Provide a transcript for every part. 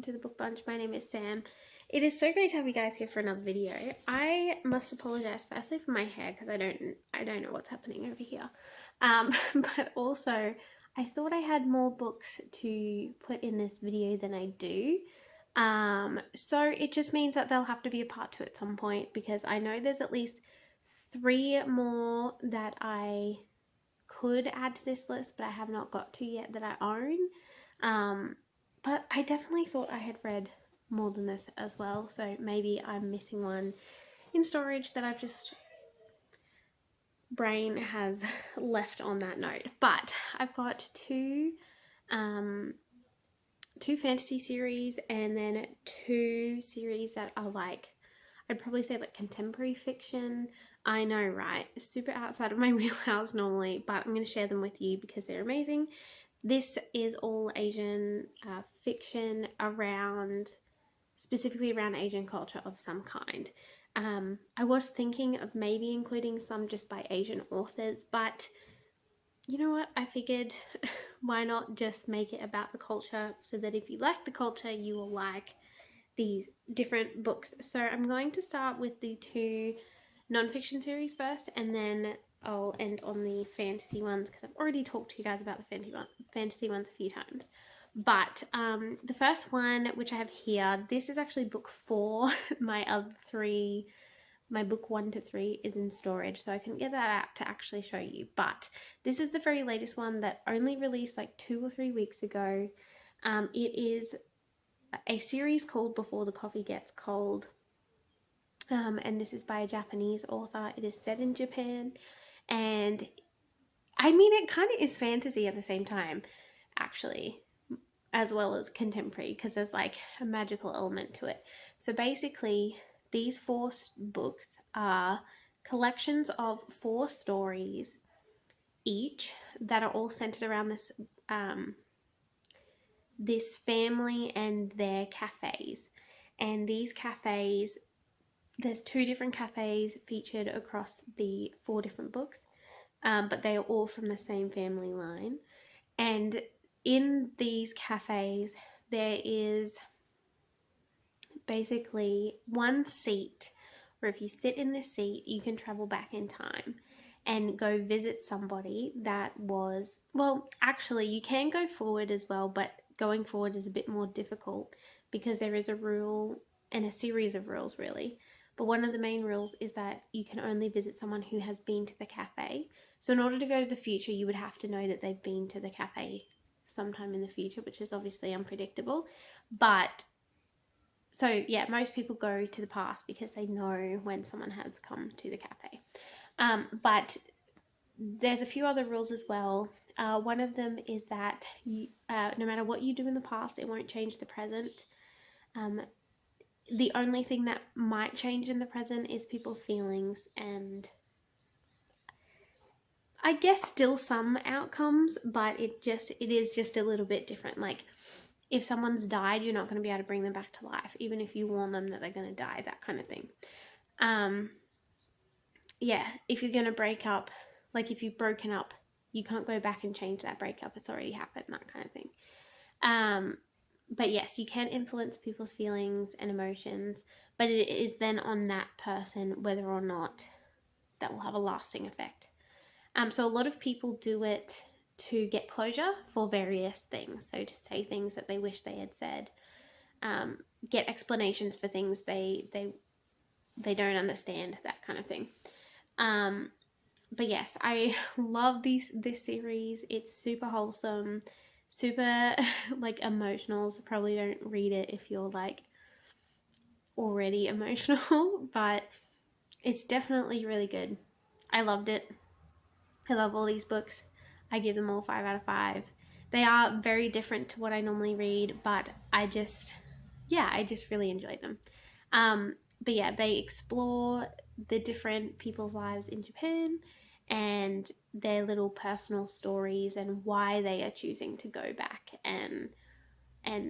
to the Book Bunch. My name is Sam. It is so great to have you guys here for another video. I must apologize firstly for my hair because I don't know what's happening over here. But also I thought I had more books to put in this video than I do. So it just means that there'll have to be a part 2 at some point because I know there's at least 3 more that I could add to this list, but I have not got to yet that I own. But I definitely thought I had read more than this as well, so maybe I'm missing one in storage that I've just brain has left on that note. But I've got two fantasy series and then 2 series that are like, I'd probably say like contemporary fiction. I know, right? Super outside of my wheelhouse normally, but I'm going to share them with you because they're amazing. This is all Asian fiction specifically around Asian culture of some kind. I was thinking of maybe including some just by Asian authors, but you know what? I figured why not just make it about the culture so that if you like the culture, you will like these different books. So I'm going to start with the 2 non-fiction series first, and then I'll end on the fantasy ones because I've already talked to you guys about the fantasy ones a few times. But the first one, which I have here, this is actually book 4. My other 3, my book 1 to 3 is in storage, so I couldn't get that out to actually show you. But this is the very latest one that only released like 2 or 3 weeks ago. It is a series called Before the Coffee Gets Cold, and this is by a Japanese author. It is set in Japan, and I mean, it kind of is fantasy at the same time, actually, as well as contemporary, because there's like a magical element to it. So basically, these 4 books are collections of 4 stories each that are all centered around this family and their cafes. And these cafes, there's 2 different cafes featured across the 4 different books, but they are all from the same family line. And in these cafes, there is basically one seat where if you sit in this seat, you can travel back in time and go visit somebody that was, well, actually you can go forward as well, but going forward is a bit more difficult because there is a rule and a series of rules really. But one of the main rules is that you can only visit someone who has been to the cafe. So in order to go to the future, you would have to know that they've been to the cafe sometime in the future, which is obviously unpredictable. But so yeah, most people go to the past because they know when someone has come to the cafe. But there's a few other rules as well. One of them is that no matter what you do in the past, it won't change the present. The only thing that might change in the present is people's feelings and I guess still some outcomes, but it is just a little bit different. Like if someone's died, you're not going to be able to bring them back to life, even if you warn them that they're going to die, that kind of thing. Yeah, if you're going to break up, like if you've broken up, you can't go back and change that breakup. It's already happened, that kind of thing. But yes, you can influence people's feelings and emotions, but it is then on that person whether or not that will have a lasting effect. So a lot of people do it to get closure for various things. So to say things that they wish they had said, get explanations for things they don't understand, that kind of thing. But yes, I love this series. It's super wholesome, super like emotional. So probably don't read it if you're like already emotional, but it's definitely really good. I loved it. I love all these books. I give them all 5 out of 5. They are very different to what I normally read, but I just really enjoy them. But yeah, they explore the different people's lives in Japan and their little personal stories and why they are choosing to go back and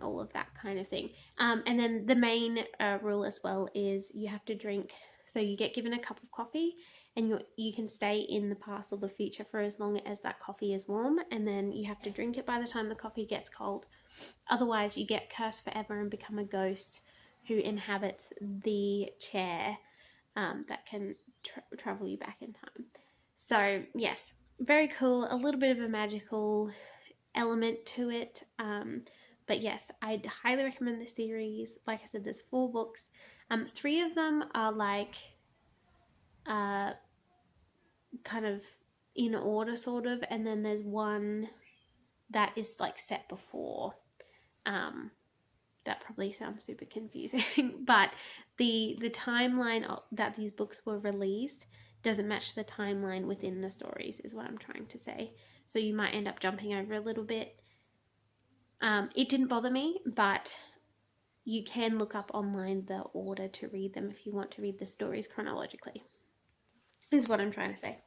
all of that kind of thing. And then the main rule as well is you have to drink. So you get given a cup of coffee and you can stay in the past or the future for as long as that coffee is warm, and then you have to drink it by the time the coffee gets cold. Otherwise, you get cursed forever and become a ghost who inhabits the chair that can travel you back in time. So, yes, very cool. A little bit of a magical element to it. But yes, I'd highly recommend this series. Like I said, there's 4 books. 3 of them are like kind of in order, sort of, and then there's one that is like set before. That probably sounds super confusing, but the timeline that these books were released doesn't match the timeline within the stories, is what I'm trying to say. So you might end up jumping over a little bit. It didn't bother me, but you can look up online the order to read them if you want to read the stories chronologically, is what I'm trying to say.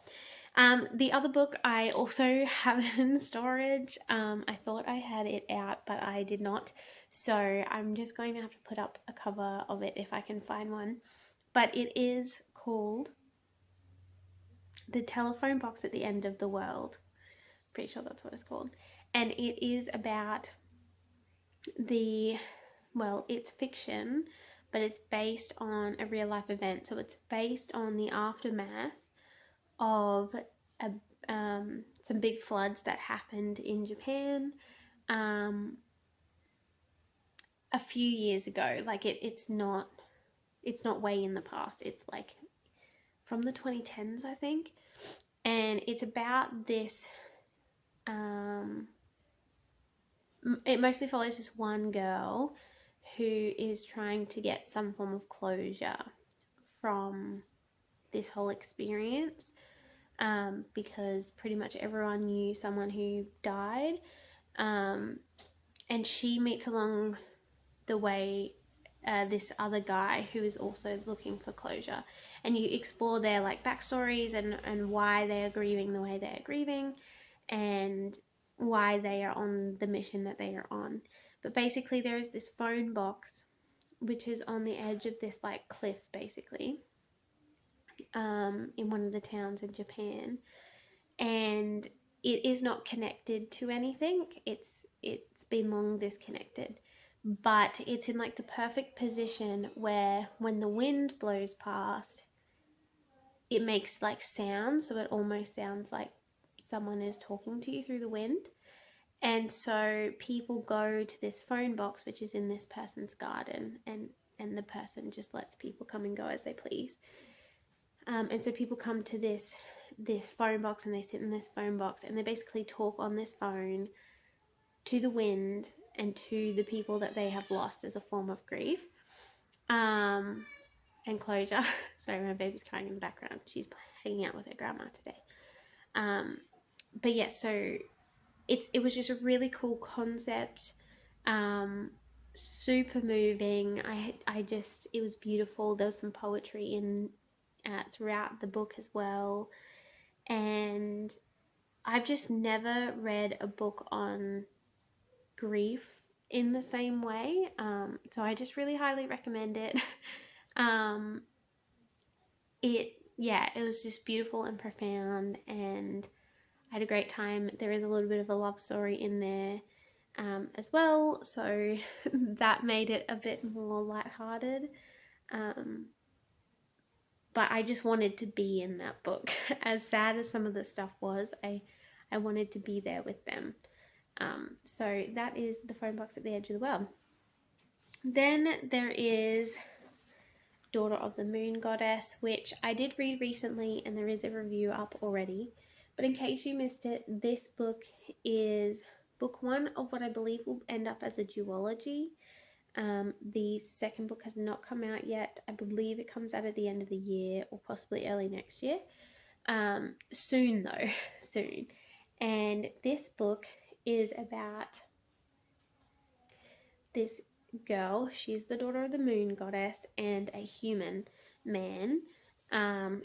The other book I also have in storage. I thought I had it out, but I did not. So I'm just going to have to put up a cover of it if I can find one. But it is called The Telephone Box at the End of the World. Pretty sure that's what it's called. And it is about it's fiction, but it's based on a real life event. So it's based on the aftermath of some big floods that happened in Japan a few years ago. Like it's not way in the past. It's like from the 2010s, I think. And it's about this it mostly follows this one girl who is trying to get some form of closure from this whole experience, because pretty much everyone knew someone who died, and she meets along the way this other guy who is also looking for closure, and you explore their like backstories and why they are grieving the way they are grieving, and why they are on the mission that they are on. But basically there is this phone box which is on the edge of this like cliff, basically, in one of the towns in Japan, and it is not connected to anything. It's been long disconnected, but it's in like the perfect position where when the wind blows past, it makes like sound, so it almost sounds like someone is talking to you through the wind. And so people go to this phone box which is in this person's garden, and the person just lets people come and go as they please. And so people come to this phone box, and they sit in this phone box, and they basically talk on this phone to the wind and to the people that they have lost as a form of grief, and closure. Sorry, my baby's crying in the background. She's hanging out with her grandma today. But yeah, so it was just a really cool concept. Super moving. I just, it was beautiful. There was some poetry in throughout the book as well, and I've just never read a book on grief in the same way. So I just really highly recommend it. It was just beautiful and profound, and I had a great time. There is a little bit of a love story in there as well, so that made it a bit more lighthearted. But I just wanted to be in that book. As sad as some of the stuff was, I wanted to be there with them. So that is The Phone Box at the Edge of the World. Then there is Daughter of the Moon Goddess, which I did read recently, and there is a review up already. But in case you missed it, this book is book 1 of what I believe will end up as a duology. The second book has not come out yet. I believe it comes out at the end of the year, or possibly early next year. Soon though, soon. And this book is about this girl. She's the daughter of the moon goddess and a human man,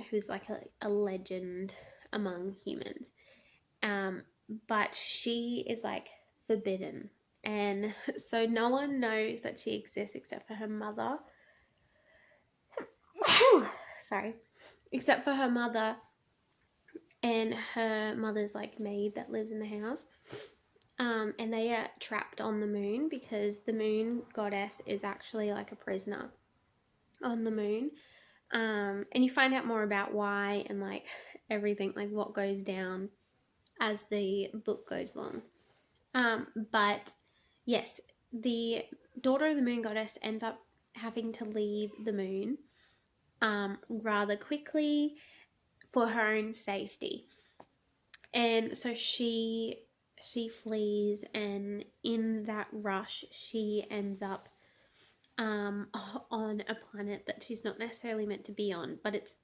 who's like a legend among humans. But she is like forbidden, and so no one knows that she exists except for her mother. Sorry. Except for her mother and her mother's like maid that lives in the house. and they are trapped on the moon because the moon goddess is actually like a prisoner on the moon. And you find out more about why and like everything, like what goes down as the book goes along. But yes, the daughter of the moon goddess ends up having to leave the moon rather quickly for her own safety. And so she flees, and in that rush she ends up on a planet that she's not necessarily meant to be on, but it's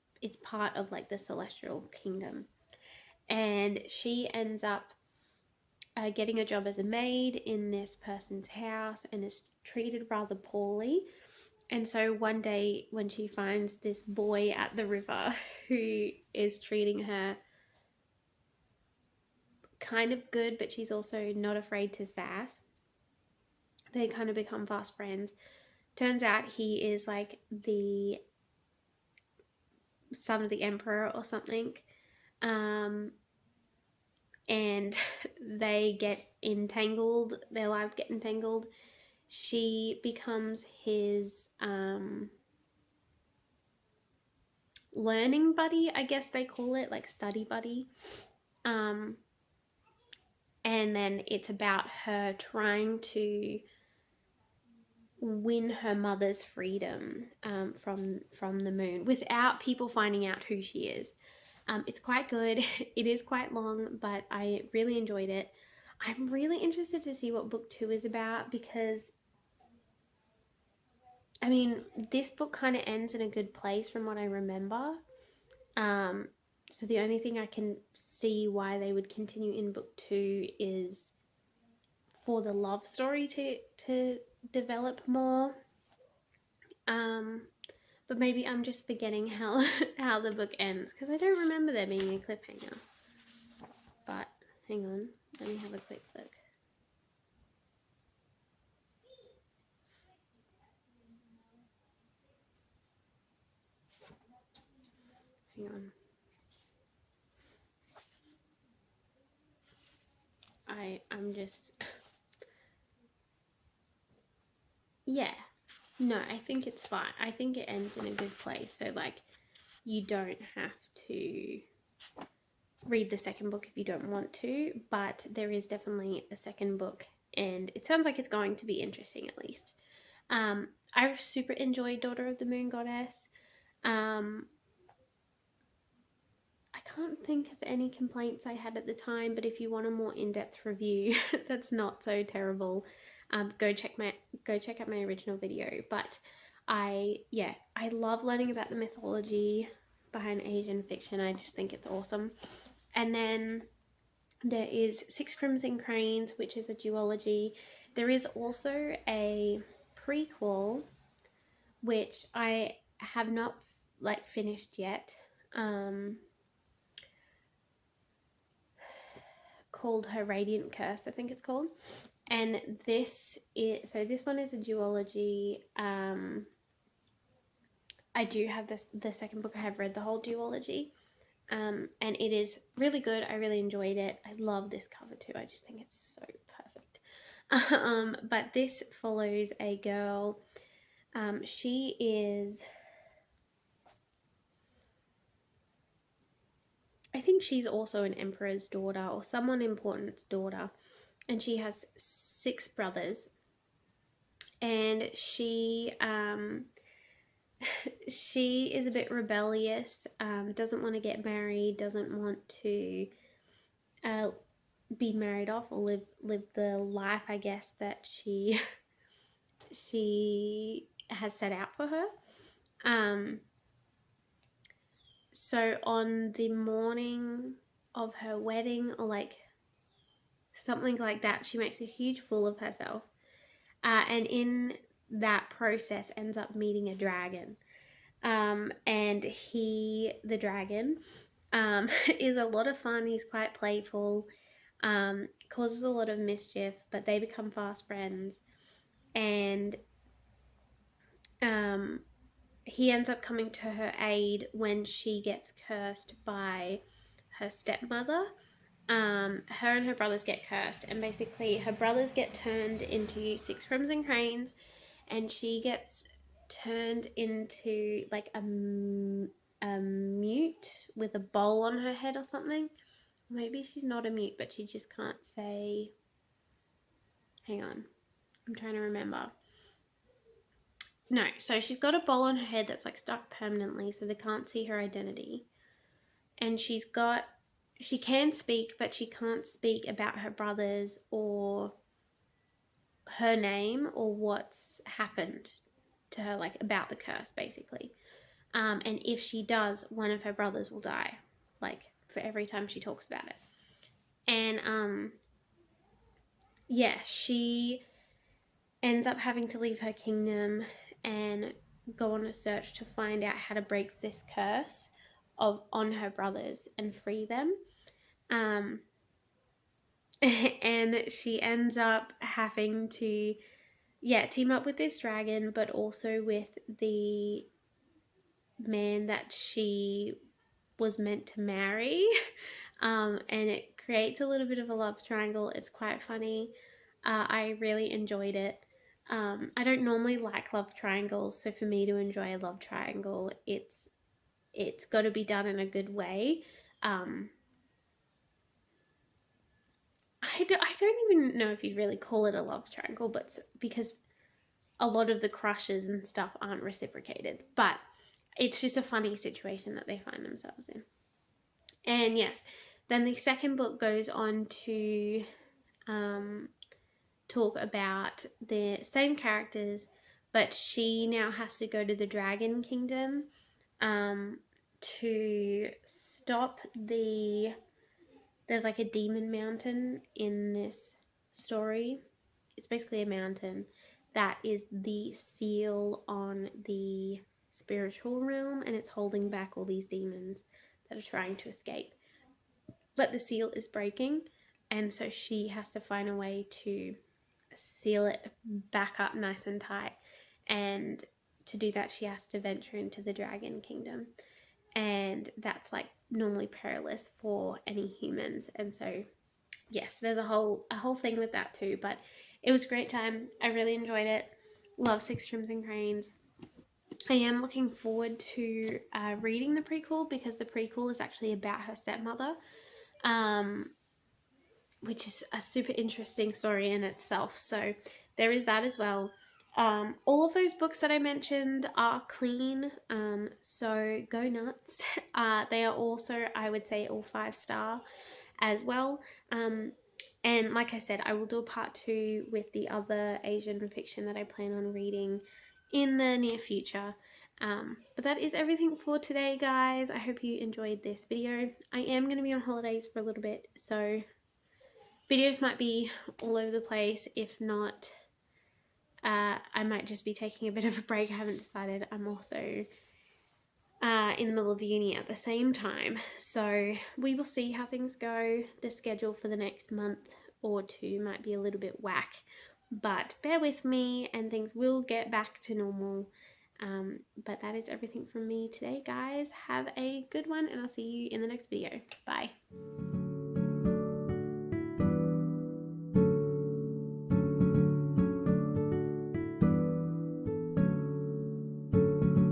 part of like the celestial kingdom. And she ends up getting a job as a maid in this person's house and is treated rather poorly. And so one day when she finds this boy at the river who is treating her kind of good, but she's also not afraid to sass, they kind of become fast friends. Turns out he is like the son of the emperor or something. Um, and they get entangled, their lives get entangled. She becomes his learning buddy, I guess they call it, like study buddy. Um, and then it's about her trying to win her mother's freedom from the moon without people finding out who she is. It's quite good. It is quite long, but I really enjoyed it. I'm really interested to see what book 2 is about because, I mean, this book kind of ends in a good place from what I remember. Um, so the only thing I can see why they would continue in book 2 is for the love story to develop more. But maybe I'm just forgetting how how the book ends because I don't remember there being a cliffhanger. But hang on, let me have a quick look. Hang on. I'm just yeah. No, I think it's fine. I think it ends in a good place. So like you don't have to read the second book if you don't want to, but there is definitely a second book and it sounds like it's going to be interesting at least. I've super enjoyed Daughter of the Moon Goddess. I can't think of any complaints I had at the time, but if you want a more in-depth review that's not so terrible, go check out my original video. But I love learning about the mythology behind Asian fiction. I just think it's awesome. And then there is Six Crimson Cranes, which is a duology. There is also a prequel, which I have not like finished yet. Called Her Radiant Curse, I think it's called. And this one is a duology. I do have the second book. I have read the whole duology. And it is really good. I really enjoyed it. I love this cover too. I just think it's so perfect. But this follows a girl. She is, I think she's also an emperor's daughter or someone important's daughter. And she has 6 brothers. And she is a bit rebellious, doesn't want to get married, doesn't want to be married off or live the life, I guess, that she has set out for her. So on the morning of her wedding or like something like that, she makes a huge fool of herself, and in that process ends up meeting a dragon. And the dragon, is a lot of fun. He's quite playful, causes a lot of mischief, but they become fast friends. And he ends up coming to her aid when she gets cursed by her stepmother. her and her brothers get cursed, and basically her brothers get turned into 6 crimson cranes, and she gets turned into like a mute with a bowl on her head or something. Maybe she's not a mute, but she just can't say. Hang on, I'm trying to remember. No, so she's got a bowl on her head that's like stuck permanently, so they can't see her identity. And she can speak, but she can't speak about her brothers or her name or what's happened to her, like about the curse, basically. And if she does, one of her brothers will die, like for every time she talks about it. And yeah, she ends up having to leave her kingdom and go on a search to find out how to break this curse on her brothers and free them. And she ends up having to team up with this dragon, but also with the man that she was meant to marry. And it creates a little bit of a love triangle. It's quite funny. I really enjoyed it. I don't normally like love triangles, so for me to enjoy a love triangle, it's got to be done in a good way. I don't even know if you'd really call it a love triangle, but because a lot of the crushes and stuff aren't reciprocated, but it's just a funny situation that they find themselves in. And yes, then the second book goes on to talk about the same characters, but she now has to go to the Dragon Kingdom to stop there's like a demon mountain in this story. It's basically a mountain that is the seal on the spiritual realm, and it's holding back all these demons that are trying to escape. But the seal is breaking, and so she has to find a way to seal it back up nice and tight. And to do that, she has to venture into the Dragon Kingdom, and that's like normally perilous for any humans. And so yes, there's a whole thing with that too. But it was a great time. I really enjoyed it. Love 6 Crimson Cranes. I am looking forward to reading the prequel, because the prequel is actually about her stepmother, which is a super interesting story in itself. So there is that as well. All of those books that I mentioned are clean, so go nuts. They are also, I would say, all 5-star as well. And like I said, I will do a part 2 with the other Asian fiction that I plan on reading in the near future. But that is everything for today, guys. I hope you enjoyed this video. I am going to be on holidays for a little bit, so videos might be all over the place. If not, I might just be taking a bit of a break. I haven't decided. I'm also in the middle of uni at the same time, so we will see how things go. The schedule for the next month or 2 might be a little bit whack, but bear with me and things will get back to normal. But that is everything from me today, guys. Have a good one, and I'll see you in the next video. Bye.